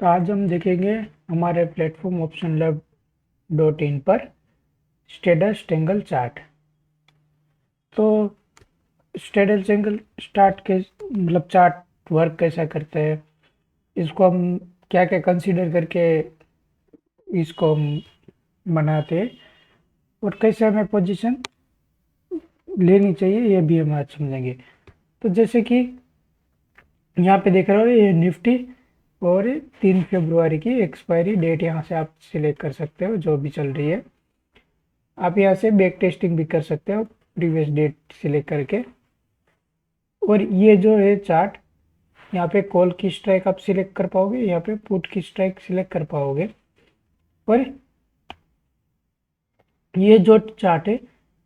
तो आज हम देखेंगे हमारे platform option lab dot in पर स्टेडल स्टेंगल चार्ट। तो स्टेडल स्टेंगल स्टार्ट के मतलब चार्ट वर्क कैसा करते हैं, इसको हम क्या क्या कंसीडर करके इसको हम बनाते हैं और कैसे हमें पोजीशन लेनी चाहिए, ये भी हम आज समझेंगे। तो जैसे कि यहाँ पे देख रहे हो, ये निफ्टी और 3 फरवरी की एक्सपायरी डेट यहाँ से आप सिलेक्ट कर सकते हो जो भी चल रही है। आप यहाँ से बैक टेस्टिंग भी कर सकते हो प्रीवियस डेट सिलेक्ट करके। और ये जो है चार्ट, यहाँ पे कॉल की स्ट्राइक आप सिलेक्ट कर पाओगे, यहाँ पे पुट की स्ट्राइक सिलेक्ट कर पाओगे। और ये जो चार्ट है,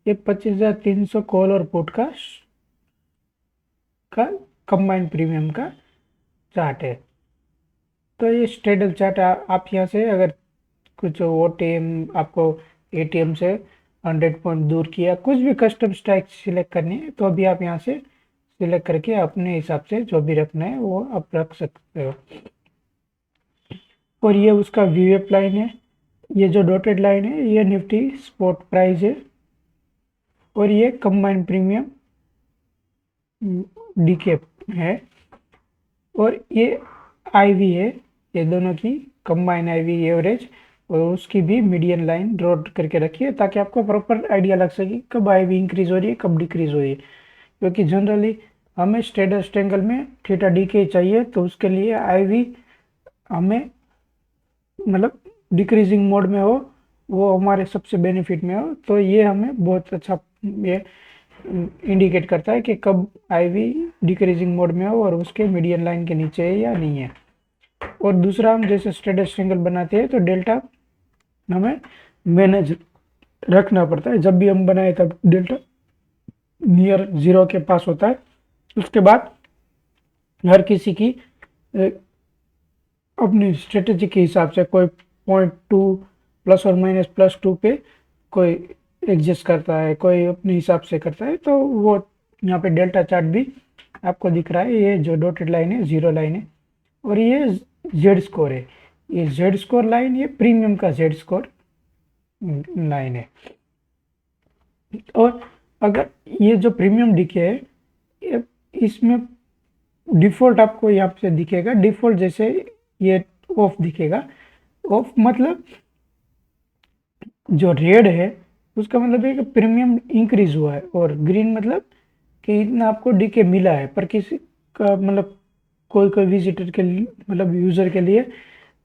ये 25,300 कॉल और पुट का कंबाइंड प्रीमियम का चार्ट है। तो ये स्ट्रेडल चार्ट आप यहाँ से अगर कुछ ओटीएम आपको एटीएम से 100 पॉइंट दूर किया, कुछ भी कस्टम स्ट्राइक सिलेक्ट करनी है तो अभी आप यहाँ से सिलेक्ट करके अपने हिसाब से जो भी रखना है वो आप रख सकते हो। और ये उसका वीएफ लाइन है, ये जो डॉटेड लाइन है ये निफ्टी स्पॉट प्राइस है, और ये कंबाइंड प्रीमियम डीके है, और ये आईवी है, ये दोनों की कंबाइन आईवी एवरेज, और उसकी भी मीडियन लाइन ड्रॉ करके रखिए ताकि आपको प्रॉपर आइडिया लग सके कब आईवी इंक्रीज हो रही है कब डिक्रीज हो रही है। क्योंकि जनरली हमें स्टेडस्ट एंगल में थीटा डीके चाहिए, तो उसके लिए आईवी हमें मतलब डिक्रीजिंग मोड में हो, वो हमारे सबसे बेनिफिट में हो। तो ये हमें बहुत अच्छा ये इंडिकेट करता है कि कब आईवी डिक्रीजिंग मोड में हो और उसके मीडियन लाइन के नीचे है या नहीं है। और दूसरा, हम जैसे स्टेटस एंगल बनाते हैं तो डेल्टा हमें मैनेज रखना पड़ता है। जब भी हम बनाए तब डेल्टा नियर जीरो के पास होता है। उसके बाद हर किसी की अपनी स्ट्रेटेजी के हिसाब से कोई 0.2 प्लस और माइनस +2 पे कोई एडजस्ट करता है, कोई अपने हिसाब से करता है। तो वो यहाँ पे डेल्टा चार्ट भी आपको दिख रहा है। ये जो डॉटेड लाइन है जीरो लाइन है, और ये जेड स्कोर है। ये जेड स्कोर लाइन ये प्रीमियम का जेड स्कोर लाइन है। और अगर ये जो प्रीमियम दिखे है, इसमें डिफ़ॉल्ट आपको यहाँ से दिखेगा डिफ़ॉल्ट, जैसे ये ऑफ दिखेगा। ऑफ मतलब जो रेड है उसका मतलब है कि प्रीमियम इंक्रीज हुआ है, और ग्रीन मतलब कि इतना आपको डीके मिला है। पर किसी का मतलब कोई कोई विजिटर के लिए मतलब यूज़र के लिए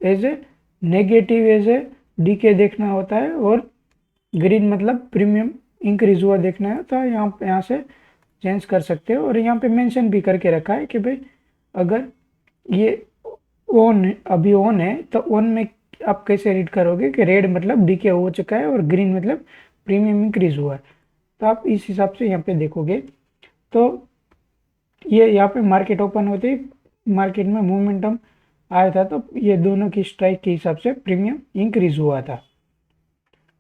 as a negative as a DK देखना होता है, और ग्रीन मतलब प्रीमियम इंक्रीज हुआ देखना है। तो यहाँ से चेंज कर सकते हो। और यहाँ पे मेंशन भी करके रखा है कि भाई अगर ये ऑन अभी ऑन है तो ऑन में आप कैसे रीड करोगे कि रेड मतलब डीके हो चुका है और ग्रीन मतलब प्रीमियम इंक्रीज हुआ है। तो आप इस हिसाब से यहाँ पे देखोगे। तो ये यहाँ पे मार्केट ओपन होते ही मार्केट में मोमेंटम आया था, तो ये दोनों की स्ट्राइक के हिसाब से प्रीमियम इंक्रीज हुआ था,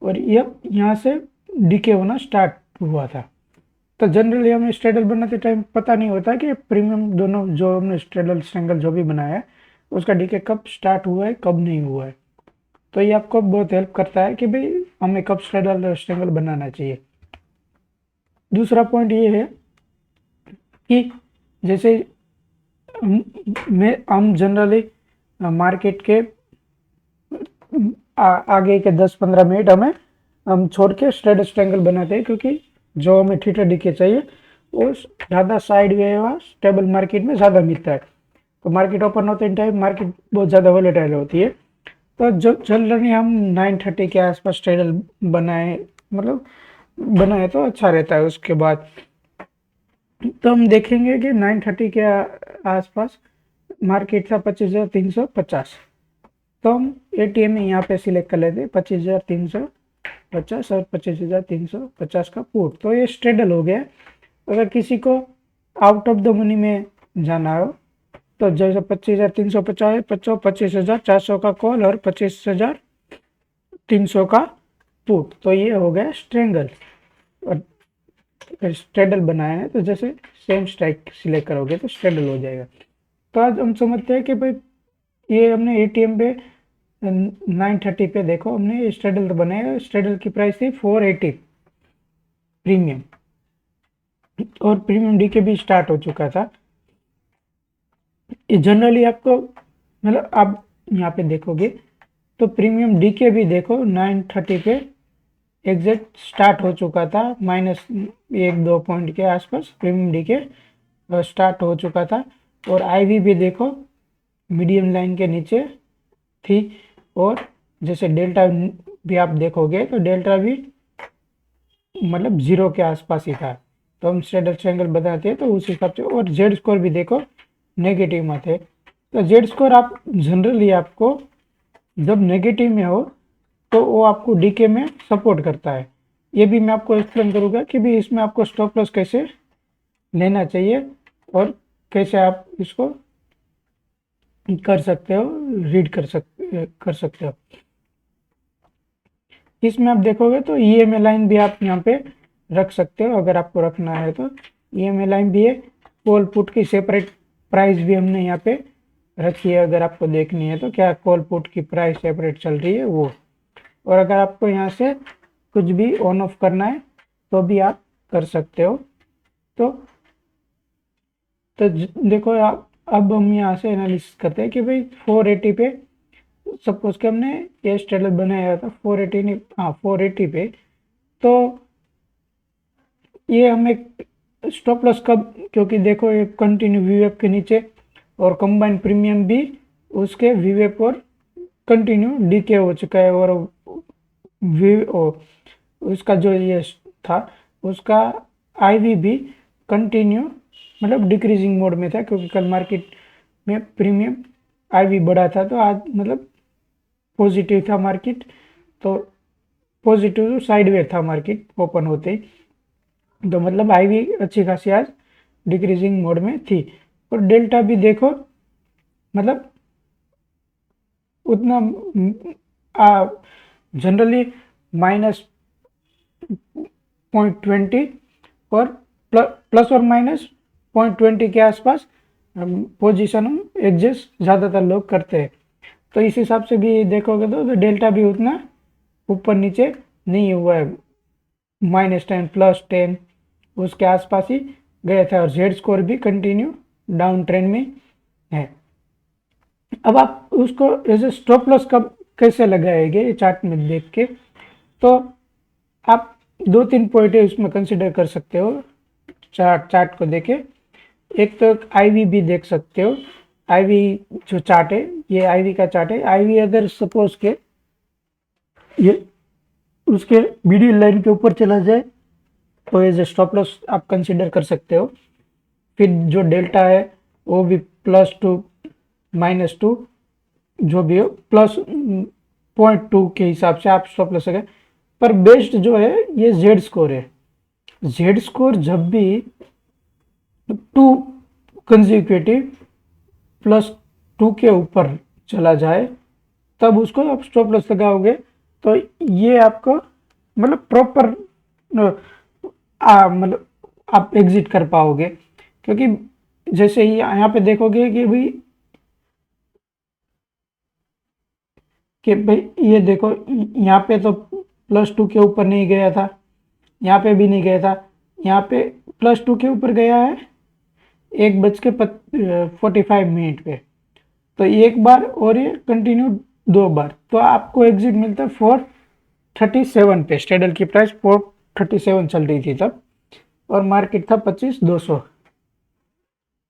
और ये यहाँ से डीके होना स्टार्ट हुआ था। तो जनरली हमें स्ट्रेडल बनाते टाइम पता नहीं होता कि प्रीमियम दोनों जो हमने स्ट्रेडल स्ट्रेंगल जो भी बनाया है उसका डीके कब स्टार्ट हुआ है कब नहीं हुआ है। तो ये आपको बहुत हेल्प करता है कि भाई हमें कब स्ट्रेडल और स्ट्रेंगल बनाना चाहिए। दूसरा पॉइंट ये है कि जैसे हम जनरली मार्केट के आगे के 10-15 मिनट हम छोड़ के स्ट्रेट स्ट्रेंगल बनाते हैं, क्योंकि जो हमें थीटा डीके चाहिए वो ज़्यादा साइड वे व स्टेबल मार्केट में ज़्यादा मिलता है। तो मार्केट ओपन होते टाइम मार्केट बहुत ज़्यादा वोलेटाइल होती है। तो जो जनरली हम 9:30 के आसपास स्ट्रेडल बनाए मतलब बनाए तो अच्छा रहता है। उसके बाद तो हम देखेंगे कि 9:30 के आसपास मार्केट था 25,350। तो हम एटीएम में यहाँ पे सिलेक्ट कर लेते हैं 25,350 और 25,350 का पुट। तो ये स्ट्रेडल हो गया। अगर किसी को आउट ऑफ द मनी में जाना हो तो जैसे 25,350 है, 25,400 का कॉल और 25,300 का पुट। तो ये हो गया स्ट्रेंगल। और स्ट्रेडल बनाया है तो जैसे सेम स्ट्राइक सिलेक्ट करोगे तो स्ट्रेडल हो जाएगा। तो आज हम समझते हैं कि भाई ये हमने एटीएम पे 930 पे देखो हमने स्ट्रेडल बनाया, स्ट्रेडल की प्राइस थी 480 प्रीमियम, और प्रीमियम डीके भी स्टार्ट हो चुका था। ये जनरली आपको मतलब आप यहाँ पे देखोगे तो प्रीमियम डीके भी देखो 930 पे एग्जैक्ट स्टार्ट हो चुका था, माइनस 1-2 पॉइंट के आसपास प्रीमियम डीके स्टार्ट हो चुका था। और आईवी भी देखो मीडियम लाइन के नीचे थी, और जैसे डेल्टा भी आप देखोगे तो डेल्टा भी मतलब 0 के आसपास ही था। तो हम स्ट्रेडल ट्रायंगल बनाते हैं तो उस हिसाब से। और जेड स्कोर भी देखो नेगेटिव में थे। तो जेड स्कोर आप जनरली आपको जब नेगेटिव में हो तो वो आपको डीके में सपोर्ट करता है। ये भी मैं आपको एक्सप्लेन करूँगा कि भी इसमें आपको स्टॉप लॉस कैसे लेना चाहिए और कैसे आप इसको कर सकते हो, रीड कर सकते हो। इसमें आप देखोगे तो ईएमए लाइन भी आप यहाँ पे रख सकते हो अगर आपको रखना है तो। ईएमए लाइन भी है, कॉल पुट की सेपरेट प्राइस भी हमने यहाँ पे रखी है, अगर आपको देखनी है तो क्या कॉल पुट की प्राइस सेपरेट चल रही है वो। और अगर आपको यहाँ से कुछ भी ऑन ऑफ करना है तो भी आप कर सकते हो। तो देखो आप, अब हम यहाँ से एनालिसिस करते हैं कि भाई 480 पे सपोज कि हमने ये स्ट्रेडल बनाया था 480 नहीं, हाँ 480 पे, तो ये हमें स्टॉप लॉस कब, क्योंकि देखो ये कंटिन्यू वीवेप के नीचे और कंबाइन प्रीमियम भी उसके वीवेप और कंटिन्यू डीके हो चुका है, और उसका जो ये था उसका आईवी भी कंटिन्यू मतलब डिक्रीजिंग मोड में था, क्योंकि कल मार्केट में प्रीमियम आईवी बढ़ा था तो आज मतलब पॉजिटिव था मार्केट। तो पॉजिटिव साइडवेज था मार्केट ओपन होते ही, तो मतलब आईवी अच्छी खासी आज डिक्रीजिंग मोड में थी। और डेल्टा भी देखो मतलब उतना जनरली माइनस 0.20 और प्लस और माइनस 0.20 के आसपास पोजीशन हम एडजस्ट ज़्यादातर लोग करते हैं। तो इस हिसाब से भी देखोगे तो डेल्टा भी उतना ऊपर नीचे नहीं हुआ है, -10 +10 उसके आसपास ही गया था। और जेड स्कोर भी कंटिन्यू डाउन ट्रेंड में है। अब आप उसको एज ए स्टॉप लॉस कब कैसे लगाएंगे ये चार्ट में देख के, तो आप 2-3 पॉइंट इसमें कंसिडर कर सकते हो चार्ट को देखे। एक तो आईवी भी देख सकते हो, आईवी जो चार्ट है ये आईवी का चार्ट है। आईवी अगर सपोज के ये उसके मिडिल लाइन के ऊपर चला जाए तो एज ए स्टॉप लॉस आप कंसिडर कर सकते हो। फिर जो डेल्टा है वो भी +2 -2 जो भी हो प्लस 0.2 के हिसाब से आप स्टॉप लॉस है। पर बेस्ट जो है ये जेड स्कोर है। जेड स्कोर जब भी 2 कंसेक्यूटिव +2 के ऊपर चला जाए तब उसको आप स्टॉप लॉस लगाओगे तो ये आपको मतलब प्रॉपर मतलब आप एग्जिट कर पाओगे। क्योंकि जैसे ही यहाँ पे देखोगे कि भाई ये देखो यहाँ पे तो +2 के ऊपर नहीं गया था, यहाँ पे भी नहीं गया था, यहाँ पे +2 के ऊपर गया है 1:45 पे। तो एक बार और ये कंटिन्यू 2 बार, तो आपको एग्जिट मिलता है 437 पे। स्ट्रेडल की प्राइस 437 चल रही थी तब, और मार्केट था 25,200।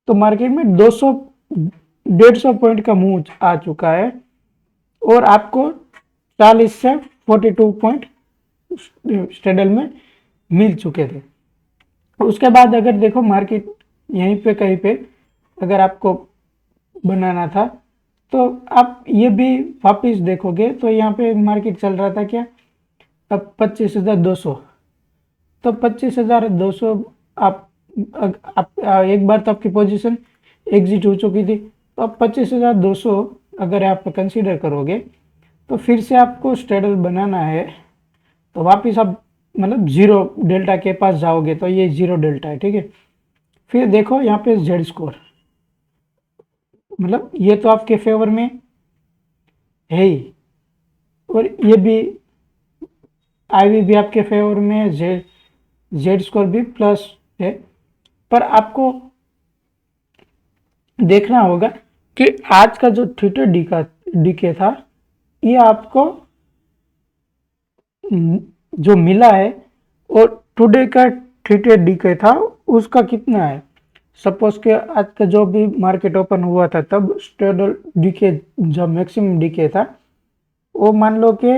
तो मार्केट में 150 पॉइंट का मूव आ चुका है, और आपको 40 से 42 पॉइंट स्ट्रेडल में मिल चुके थे। उसके बाद अगर देखो मार्केट यहीं पे कहीं पे अगर आपको बनाना था तो आप ये भी वापस देखोगे तो यहाँ पे मार्केट चल रहा था क्या, अब 25,200। तो 25,200 आप एक बार तो आपकी पोजीशन एग्जिट हो चुकी थी, तो अब 25,200 अगर आप कंसीडर करोगे तो फिर से आपको स्ट्रेडल बनाना है तो वापस आप मतलब 0 डेल्टा के पास जाओगे तो ये 0 डेल्टा है, ठीक है। फिर देखो यहाँ पे जेड स्कोर मतलब ये तो आपके फेवर में है ही। और ये भी IV भी आपके फेवर में है, जेड स्कोर भी प्लस है। पर आपको देखना होगा कि आज का जो थीटा डीके था, ये आपको जो मिला है और टुडे का थीटा डीके था उसका कितना है। सपोज के आज का जो भी मार्केट ओपन हुआ था तब स्टेबल डीके जो मैक्सिमम डीके था वो मान लो कि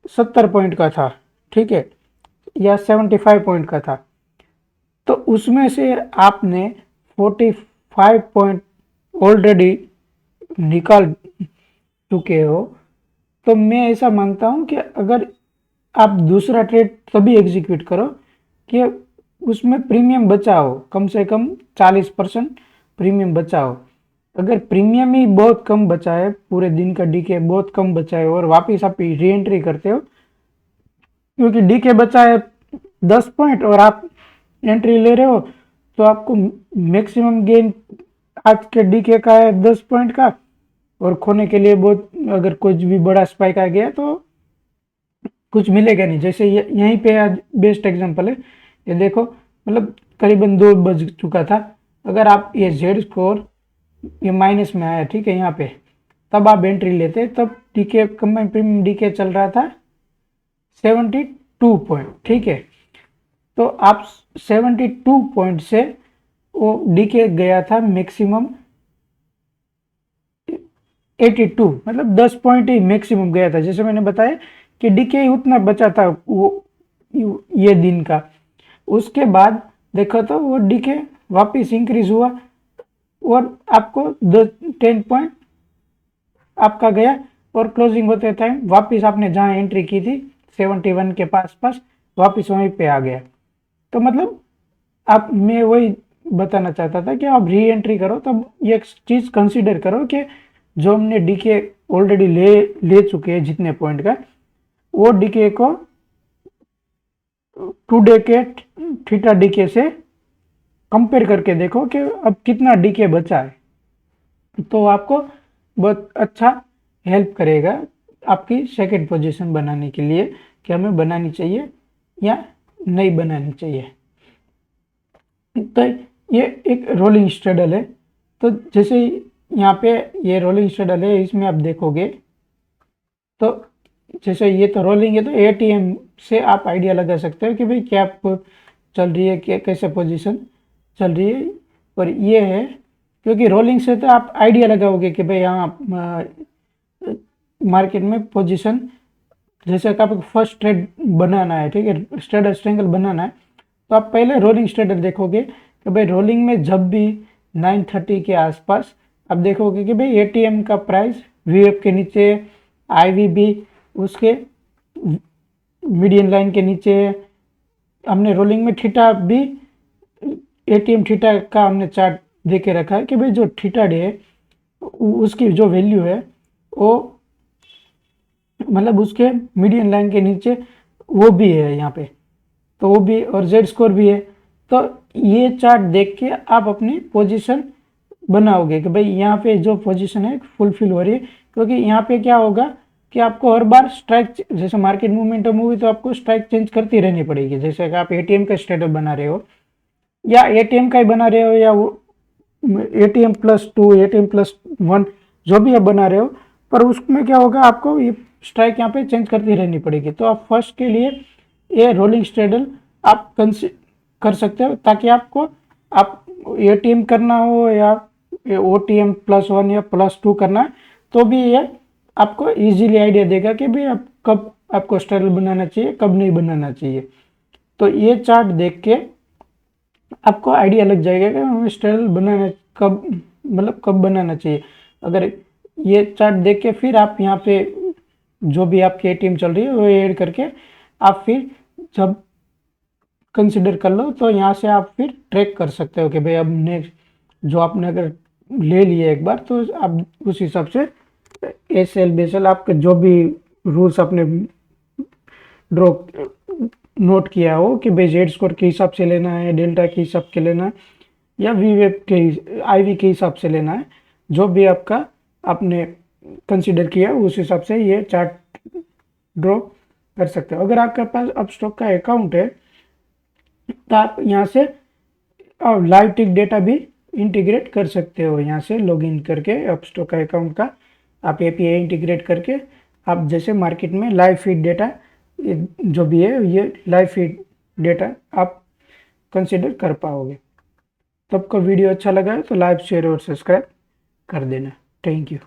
70 पॉइंट का था, ठीक है, या 75 पॉइंट का था। तो उसमें से आपने 45 पॉइंट ऑलरेडी निकाल चुके हो। तो मैं ऐसा मानता हूं कि अगर आप दूसरा ट्रेड तभी एग्जीक्यूट करो कि उसमें प्रीमियम बचाओ, कम से कम 40% प्रीमियम बचाओ। अगर प्रीमियम ही बहुत कम बचा है, पूरे दिन का डीके बहुत कम बचा है और वापस आप री एंट्री करते हो, क्योंकि डीके बचा है 10 पॉइंट और आप एंट्री ले रहे हो, तो आपको मैक्सिमम गेन आज के डीके का है 10 पॉइंट का, और खोने के लिए बहुत, अगर कुछ भी बड़ा स्पाइक आ गया तो कुछ मिलेगा नहीं। जैसे यहीं पे आज बेस्ट एग्जांपल है, ये देखो, मतलब करीबन 2 बज चुका था। अगर आप ये जेड स्कोर ये माइनस में आया, ठीक है, यहाँ पे तब आप एंट्री लेते, तब डीके कंबाइंड प्रीमियम डीके चल रहा था 72 पॉइंट, ठीक है। तो आप 72 पॉइंट से वो डीके गया था मैक्सिमम 82, मतलब 10 पॉइंट ही मैक्सिमम गया था। जैसे मैंने बताया कि डीके उतना बचा था वो ये दिन का। उसके बाद देखो तो वो डीके वापस इंक्रीज हुआ और आपको 10 पॉइंट आपका गया, और क्लोजिंग होते टाइम वापस आपने जहां एंट्री की थी 71 के पास वापस वहीं पे आ गया। तो मतलब आप, मैं वही बताना चाहता था कि आप री एंट्री करो तब ये चीज़ कंसीडर करो कि जो हमने डीके ऑलरेडी ले चुके हैं जितने पॉइंट का, वो डीके को टुडे के थीटा डीके से कंपेयर करके देखो कि अब कितना डीके बचा है। तो आपको बहुत अच्छा हेल्प करेगा आपकी सेकंड पोजीशन बनाने के लिए कि हमें बनानी चाहिए या नहीं बनानी चाहिए। तो ये एक रोलिंग स्ट्रेडल है। तो जैसे यहाँ पे ये रोलिंग स्ट्रेडल है, इसमें आप देखोगे तो जैसे ये तो रोलिंग है, तो एटीएम से आप आइडिया लगा सकते हो कि भाई क्या चल रही है, क्या कैसे पोजीशन चल रही है। और ये है, क्योंकि रोलिंग से तो आप आइडिया लगाओगे कि भाई यहाँ मार्केट में पोजीशन, जैसे कि आपको फर्स्ट ट्रेड बनाना है, ठीक है, स्ट्रेडल ट्रायंगल बनाना है, तो आप पहले रोलिंग स्ट्रेडल देखोगे कि भाई रोलिंग में जब भी 930 के आसपास आप देखोगे कि भाई एटीएम का प्राइस वीएफ के नीचे, आईवी भी उसके मीडियन लाइन के नीचे है। हमने रोलिंग में थीटा भी, एटीएम थीटा का हमने चार्ट दे के रखा है कि भाई जो थीटा डे है उसकी जो वैल्यू है वो मतलब उसके मीडियन लाइन के नीचे वो भी है यहाँ पे, तो वो भी, और जेड स्कोर भी है। तो ये चार्ट देख के आप अपनी पोजीशन बनाओगे कि भाई यहाँ पे जो पोजीशन है फुलफिल हो रही है। क्योंकि यहाँ पे क्या होगा कि आपको हर बार स्ट्राइक, जैसे मार्केट मूवमेंटम हुई तो आपको स्ट्राइक चेंज करती रहनी पड़ेगी। जैसे कि आप एटीएम का स्टेटस बना रहे हो या एटीएम का ही बना रहे हो या एटीएम +2 एटीएम +1 जो भी आप बना रहे हो, पर उसमें क्या होगा, आपको ये स्ट्राइक यहाँ पे चेंज करती रहनी पड़ेगी। तो आप फर्स्ट के लिए ये रोलिंग स्ट्रेडल आप कर सकते हो, ताकि आपको आप एटीएम करना हो या ओटीएम +1 या +2 करना है तो भी ये आपको इजीली आइडिया देगा कि भाई आप कब आपको स्ट्रेडल बनाना चाहिए, कब नहीं बनाना चाहिए। तो ये चार्ट देख के आपको आइडिया लग जाएगा कि हमें स्ट्रेडल बनाना कब, मतलब कब बनाना चाहिए। अगर ये चार्ट देख के फिर आप यहाँ पे जो भी आपकी एटीएम चल रही है वो ऐड करके आप फिर जब कंसिडर कर लो, तो यहाँ से आप फिर ट्रैक कर सकते हो कि भाई अब नेक्स्ट जो आपने अगर ले लिया एक बार, तो आप उस हिसाब से एसएल बेसल आपके जो भी रूल्स आपने ड्रॉ नोट किया हो कि भाई जेड स्कोर के हिसाब से लेना है, डेल्टा के हिसाब से लेना है, या वी वेब के, आईवी के हिसाब से लेना है, जो भी आपका आपने कंसीडर किया उस हिसाब से ये चार्ट ड्रॉ कर सकते हो। अगर आपके पास अपस्टॉक का अकाउंट है तो आप यहाँ से लाइव टिक डेटा भी इंटीग्रेट कर सकते हो। यहाँ से लॉगिन करके अपस्टॉक का अकाउंट का आप एपीआई इंटीग्रेट करके आप जैसे मार्केट में लाइव फीड डेटा जो भी है ये लाइव फीड डेटा आप कंसिडर कर पाओगे। तो आपको वीडियो अच्छा लगा है तो लाइक शेयर और सब्सक्राइब कर देना। Thank you.